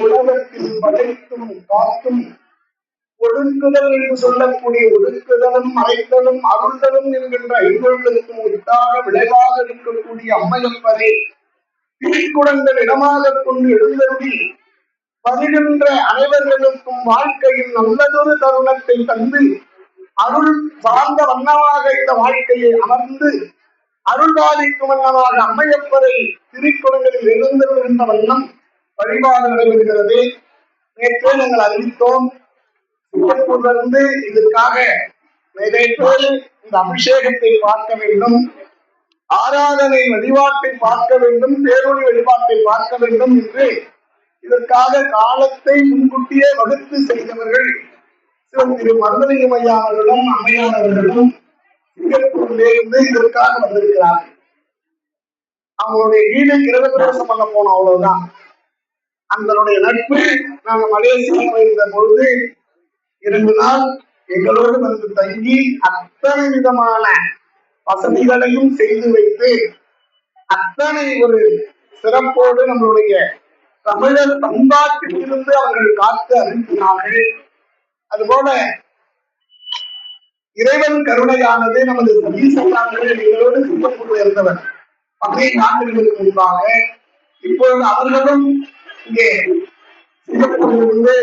உலகத்தில் படைத்தும் காத்தும் ஒடுக்குதல் என்று சொல்லக்கூடிய ஒடுக்குதலும் மறைத்தலும் அருள்தலும் என்கின்ற ஐம்பொருளுக்கும் உத்தாக விளைவாக இருக்கக்கூடிய அம்மையப்பரை திருக்குடங்கள் இடமாக கொண்டு எழுந்தருளி வருகின்ற அனைவர்களுக்கும் வாழ்க்கையில் நல்லதொரு தருணத்தை தந்து அருள் சார்ந்த வண்ணமாக இந்த வாழ்க்கையை அமர்ந்து அருள்பாலிக்கும் வண்ணமாக அம்மையப்பரை திருக்குடங்களில் எழுந்தருள்கின்ற வண்ணம் வழிபாடு நடைபெறுகிறது. நேற்று நாங்கள் அறிவித்தோம். சிங்கப்பூரிலிருந்து இதற்காக நிறைய பேர் இந்த அபிஷேகத்தை பார்க்க வேண்டும், ஆராதனை வழிபாட்டை பார்க்க வேண்டும், பேரொழி வழிபாட்டை பார்க்க வேண்டும் என்று இதற்காக காலத்தை முன்கூட்டியே வகுத்து செய்தவர்கள் திரு மருதலிங்கம் ஐயா அவர்களும் அம்மையானவர்களும் சிங்கப்பூரிலிருந்து இதற்காக வந்திருக்கிறார்கள். அவங்களுடைய வீடு கிரகப்பிரவேசம் பண்ண போனோம், அவ்வளவுதான். அவங்களுடைய நட்பு நாங்கள் மலேசியா போயிருந்த பொழுது 2 நாள் எங்களோடு வந்து தங்கி அத்தனை விதமான வசதிகளையும் செய்து வைத்து அத்தனை ஒரு சிறப்போடு நம்மளுடைய தமிழர் பண்பாட்டிலிருந்து அவர்கள் காத்து அனுப்பினார்கள். அதுபோல இறைவன் கருணையானது நமது சதீசர்கள் எங்களோடு சிங்கப்பூரில் இருந்தவர் 15 ஆண்டுகளுக்கு முன்பாக. இப்பொழுது அவர்களும் இங்கே சிங்கப்பூரிலிருந்து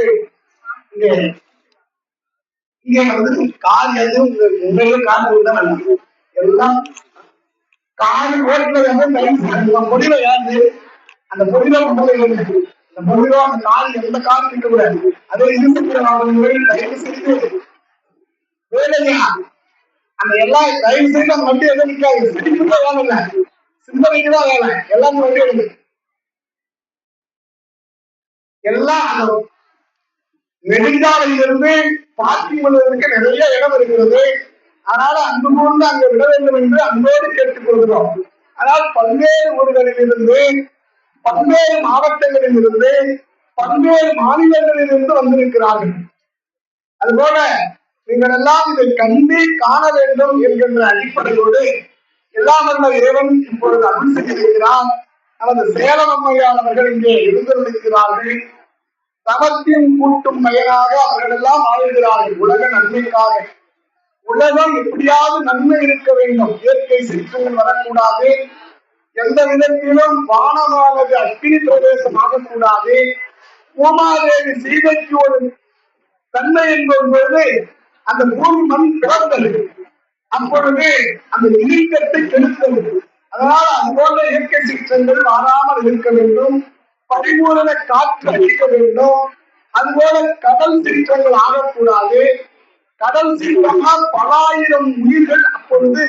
இங்கே வந்து கார் எதுவும் உண்மையிலும் கார் தான் எல்லாம் கார் ரோட்ல வந்து பொடியில யாரு அந்த பொடியில அந்த பொடியில அந்த கார் எந்த கார் இருக்க கூடாது. அதே இருசக்கர வாகனங்கள் தயவு செய்து வேலையா அந்த எல்லா தயவு செய்து அந்த வண்டி எதை நிற்காது. சிரிப்புதான் வேலை இல்லை, சிந்தனைக்குதான் வேலை. எல்லாமே வண்டி எடுக்கு எல்லாம் அந்த நெடுஞ்சாலையிலிருந்து பார்க்கிங் பண்ணுவதற்கு நிறைய இடம் இருக்கிறது. அதனால அன்பு கொண்டு அங்க விட வேண்டும் என்று அன்போடு கேட்டுக் கொள்கிறோம். ஆனால் பல்வேறு ஊர்களில் இருந்து, பல்வேறு மாவட்டங்களில் இருந்து, பல்வேறு மாநிலங்களில் இருந்து வந்திருக்கிறார்கள். அதுபோல நீங்கள் எல்லாம் இதை கண்டு காண வேண்டும் என்கின்ற அடிப்படையோடு எல்லாம் வந்த இறைவன் இப்பொழுது அருள் செய்திருக்கிறார். நமது சேலம் அம்மையார் அவர்கள் இங்கே எழுந்திருக்கிறார்கள். தவத்தின் கூட்டும் பயனாக அவர்கள் எல்லாம் ஆளுகிறார்கள். உலக நன்மைக்காக உலகம் எப்படியாவது நன்மை இருக்க வேண்டும், இயற்கை சீற்றங்கள் வரக்கூடாது, எந்த விதத்திலும் வானமானது அக்கினி பிரவேசம் ஆகக்கூடாது. பூமாதேவி சீதைக்கு ஒரு தன்மை என்பது அந்த பூமி மண் பிறந்தது, அப்பொழுது அந்த இயக்கத்தை கெடுத்தது. அதனால் அதுபோன்ற இயற்கை சீற்றங்கள் வாராமல் இருக்க வேண்டும், பரிபூரண காற்று அளிக்க வேண்டும். அதுபோல கடல் சீற்றங்கள் ஆகக்கூடாது. கடல் சீற்றமாக பல ஆயிரம் உயிர்கள், அப்பொழுது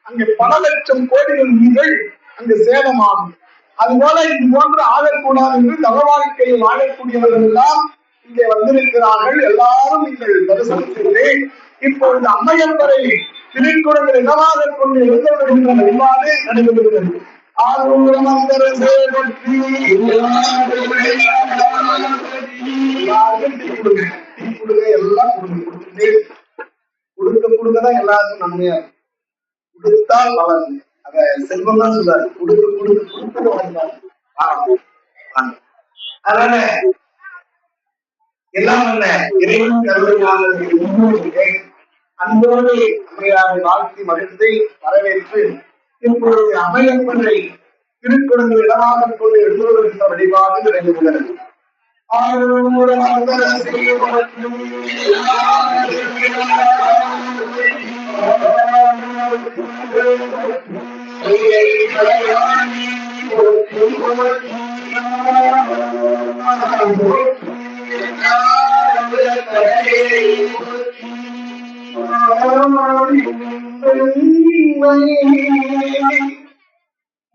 அங்கே பல லட்சம் கோடிகள் உயிர்கள் அங்கு சேதமாகும். அதுபோல இது போன்று ஆகக்கூடாது என்று தவ வாழ்க்கையில் வாழக்கூடியவர்கள் எல்லாம் இங்கே வந்திருக்கிறார்கள். எல்லாரும் நீங்கள் தரிசனம் செய்து இப்பொழுது அம்மையப்பரை திருக்குறள் இடமாக கொண்டு எழுதப்படுகின்ற வழிபாடு நடைபெறுகிறது. எல்லாம் கொடுக்கதான் எல்லாருக்கும் நன்மையா கொடுத்தால் வளர்ந்து அத செல்வம் தான் சொல்றாரு. கொடுக்க அதனால எல்லாம் இறைவன் கருணையாக அன்போடு அம்மையாரை வாழ்த்தி மகிழ்ந்து வரவேற்று இப்பொழுது அம்மையப்பனை திருக்குறள் இடமாக கொண்டு எழுதுவதற்கு வழிபாடு நடைபெறுகிறது.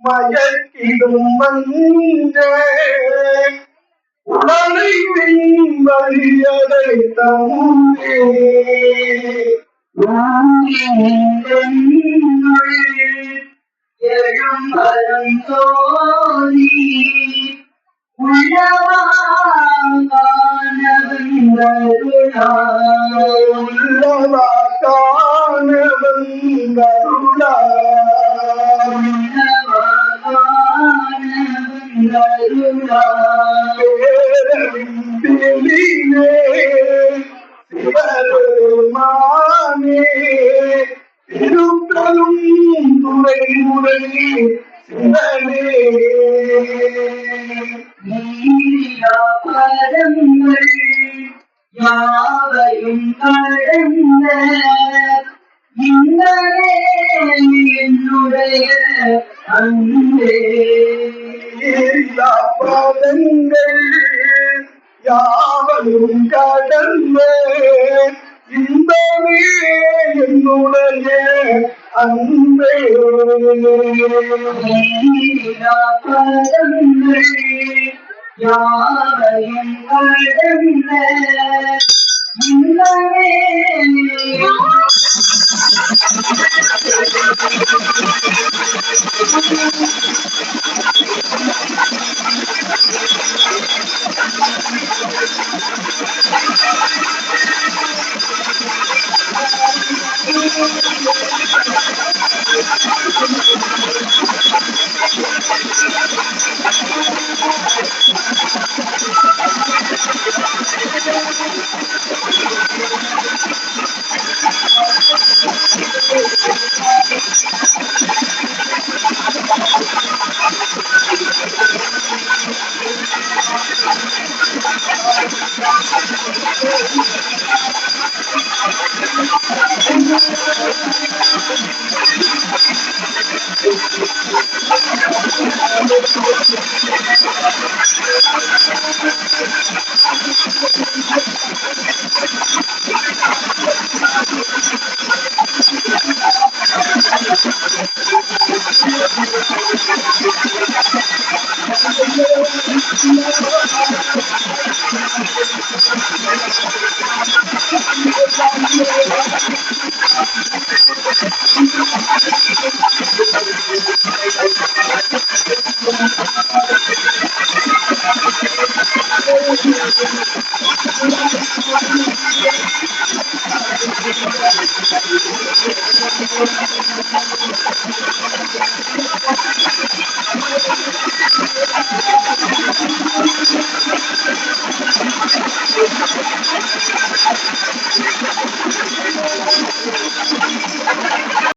மயக்கிடும் மஞ்ச உடலை மறியதை தந்தே உள்ளவானவன் உள்ளவா காண வந்தருளா பேரவிந்தே சிவருமானே திருத்தலும் துறை முறை சிவனே பரங்கள் யாவையும் கடந்த இந்தனே என்னுடைய அன்பே பாதங்கள் யாவரும் கடந்த இன்பமே என்னுடைய அன்பே பரங்கள் யாவையும் கடந்த இந்தனே